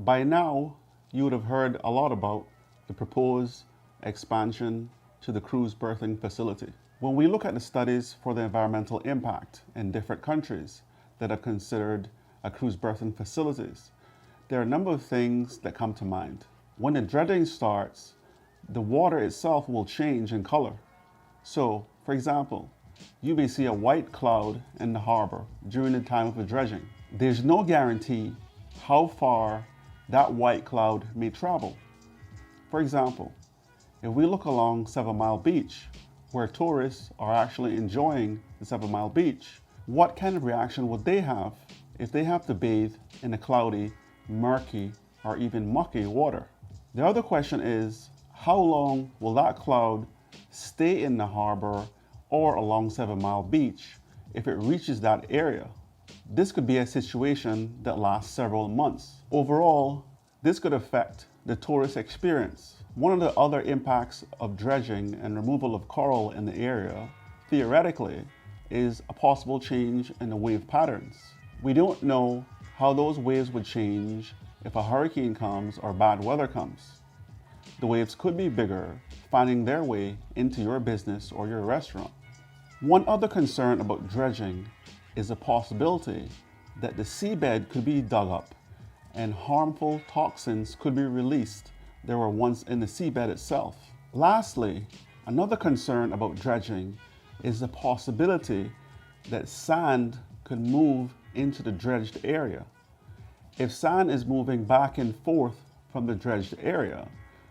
By now, you would have heard a lot about the proposed expansion to the cruise berthing facility. When we look at the studies for the environmental impact in different countries that have considered a cruise berthing facilities, there are a number of things that come to mind. When the dredging starts, the water itself will change in color. So, for example, you may see a white cloud in the harbor during the time of the dredging. There's no guarantee how far that white cloud may travel. For example, if we look along 7 Mile Beach, where tourists are actually enjoying the 7 Mile Beach, what kind of reaction would they have if they have to bathe in the cloudy, murky, or even mucky water? The other question is, how long will that cloud stay in the harbor or along 7 Mile Beach if it reaches that area? This could be a situation that lasts several months. Overall, this could affect the tourist experience. One of the other impacts of dredging and removal of coral in the area, theoretically, is a possible change in the wave patterns. We don't know how those waves would change if a hurricane comes or bad weather comes. The waves could be bigger, finding their way into your business or your restaurant. One other concern about dredging is the possibility that the seabed could be dug up and harmful toxins could be released that were once in the seabed itself. Lastly, another concern about dredging is the possibility that sand could move into the dredged area. If sand is moving back and forth from the dredged area,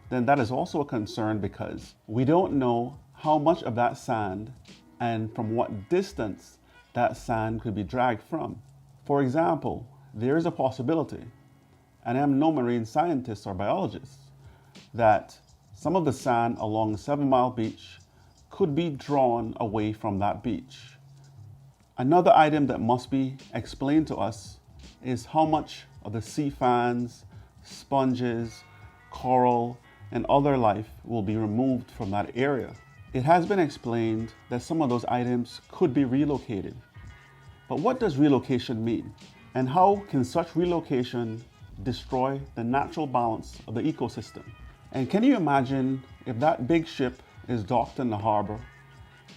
then that is also a concern because we don't know how much of that sand and from what distance that sand could be dragged from. For example, there is a possibility, and I'm no marine scientist or biologist, that some of the sand along the 7 Mile Beach could be drawn away from that beach. Another item that must be explained to us is how much of the sea fans, sponges, coral, and other life will be removed from that area. It has been explained that some of those items could be relocated. But what does relocation mean? And how can such relocation destroy the natural balance of the ecosystem? And can you imagine if that big ship is docked in the harbor,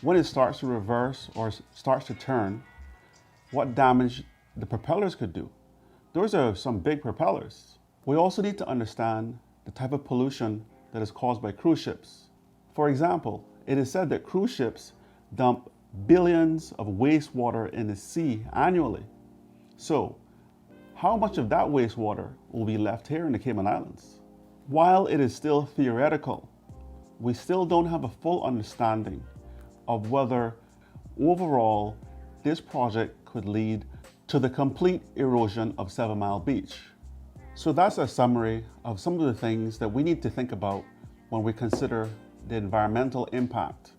when it starts to reverse or starts to turn, what damage the propellers could do? Those are some big propellers. We also need to understand the type of pollution that is caused by cruise ships. For example, it is said that cruise ships dump billions of wastewater in the sea annually. So, how much of that wastewater will be left here in the Cayman Islands? While it is still theoretical, we still don't have a full understanding of whether overall this project could lead to the complete erosion of 7 Mile Beach. So that's a summary of some of the things that we need to think about when we consider the environmental impact